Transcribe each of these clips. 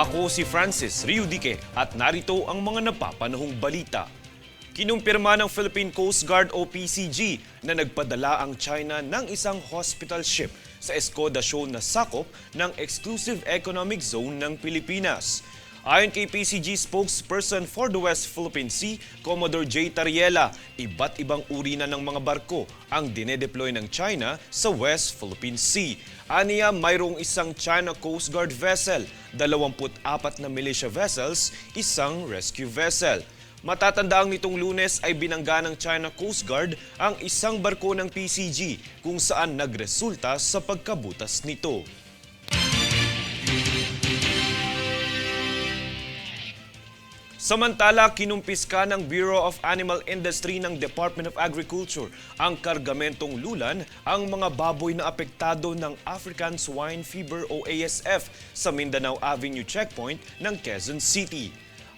Ako si Francis Riudique at narito ang mga napapanahong balita. Kinumpirma ng Philippine Coast Guard o PCG na nagpadala ang China ng isang hospital ship sa Escoda Shoal na sakop ng Exclusive Economic Zone ng Pilipinas. Ayon kay PCG spokesperson for the West Philippine Sea, Commodore J. Tariela, iba't ibang uri na ng mga barko ang dinedeploy ng China sa West Philippine Sea. Aniya, mayroong isang China Coast Guard vessel, 24 na militia vessels, isang rescue vessel. Matatandaang nitong Lunes ay binangga ng China Coast Guard ang isang barko ng PCG kung saan nagresulta sa pagkabutas nito. Samantala, kinumpiska ng Bureau of Animal Industry ng Department of Agriculture ang kargamentong lulan ang mga baboy na apektado ng African Swine Fever o ASF sa Mindanao Avenue Checkpoint ng Quezon City.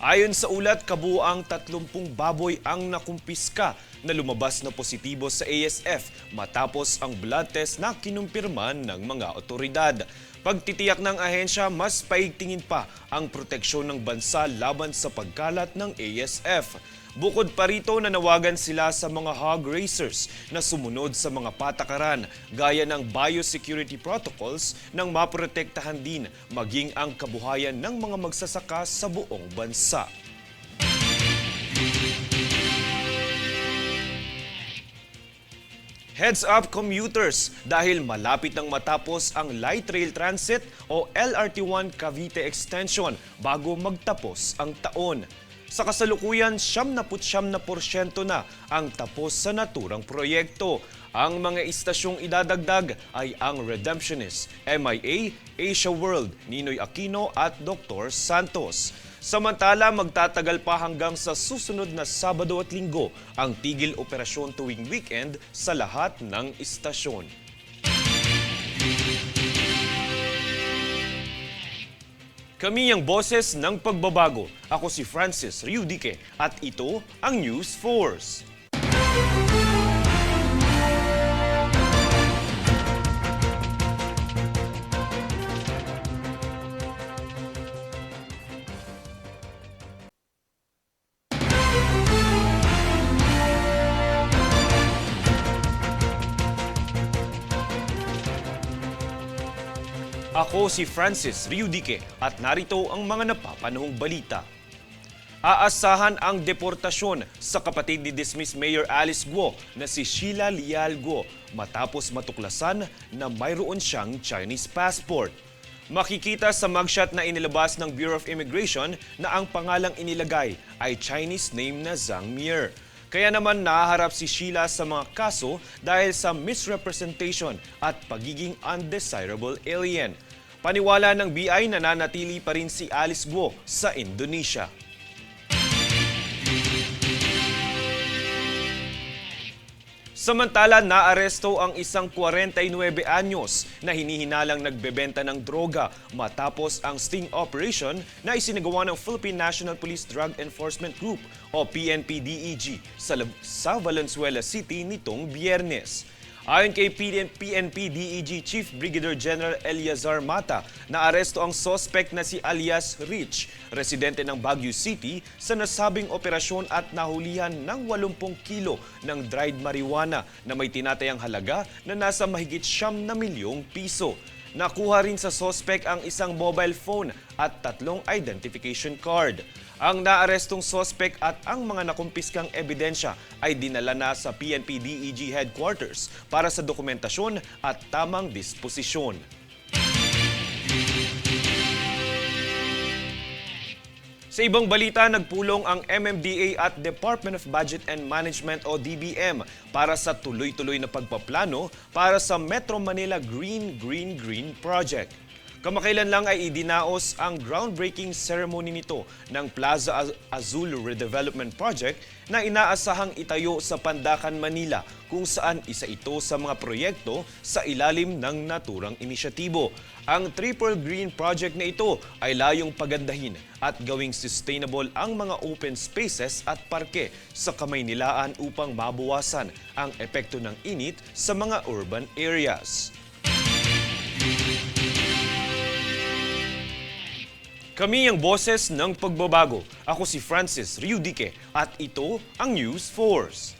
Ayon sa ulat, kabuuang 30 baboy ang nakumpiska na lumabas na positibo sa ASF matapos ang blood test na kinumpirma ng mga otoridad. Pagtitiyak ng ahensya, mas paigtingin pa ang proteksyon ng bansa laban sa pagkalat ng ASF. Bukod pa rito, nanawagan sila sa mga hog raisers na sumunod sa mga patakaran gaya ng biosecurity protocols nang maprotektahan din maging ang kabuhayan ng mga magsasaka sa buong bansa. Heads up commuters dahil malapit nang matapos ang Light Rail Transit o LRT1 Cavite Extension bago magtapos ang taon. Sa kasalukuyan, 79% na ang tapos sa naturang proyekto. Ang mga istasyong idadagdag ay ang Redemptionist, MIA, Asia World, Ninoy Aquino at Dr. Santos. Samantala, magtatagal pa hanggang sa susunod na Sabado at Linggo ang tigil operasyon tuwing weekend sa lahat ng istasyon. Kami ang boses ng pagbabago. Ako si Francis Riudique at ito ang News Force. Ako si Francis Riudique at narito ang mga napapanahong balita. Aasahan ang deportasyon sa kapatid ni dismissed Mayor Alice Guo na si Sheila Leal Guo matapos matuklasan na mayroon siyang Chinese passport. Makikita sa mugshot na inilabas ng Bureau of Immigration na ang pangalang inilagay ay Chinese name na Zhang Mier. Kaya naman nahaharap si Sheila sa mga kaso dahil sa misrepresentation at pagiging undesirable alien. Paniwala ng BI na nanatili pa rin si Alice Guo sa Indonesia. Samantala, naaresto ang isang 49 anyos na hinihinalang nagbebenta ng droga matapos ang sting operation na isinagawa ng Philippine National Police Drug Enforcement Group o PNP-DEG sa Valenzuela City nitong Biyernes. Ayon kay PNP-DEG Chief Brigadier General Eliazar Mata, naaresto ang suspect na si alias Rich, residente ng Baguio City, sa nasabing operasyon at nahulihan ng 80 kilo ng dried marijuana na may tinatayang halaga na nasa mahigit 9 na milyong piso. Nakuha rin sa suspect ang isang mobile phone at 3 identification card. Ang naarestong suspect at ang mga nakumpiskang ebidensya ay dinala na sa PNP-DEG headquarters para sa dokumentasyon at tamang disposisyon. Sa ibang balita, nagpulong ang MMDA at Department of Budget and Management o DBM para sa tuloy-tuloy na pagpaplano para sa Metro Manila Green Project. Kamakailan lang ay idinaos ang groundbreaking ceremony nito ng Plaza Azul Redevelopment Project na inaasahang itayo sa Pandacan, Manila, kung saan isa ito sa mga proyekto sa ilalim ng naturang inisyatibo. Ang Triple Green Project na ito ay layong pagandahin at gawing sustainable ang mga open spaces at parke sa Kamaynilaan upang mabawasan ang epekto ng init sa mga urban areas. Kami ang boses ng pagbabago. Ako si Francis Riudique at ito ang News Force.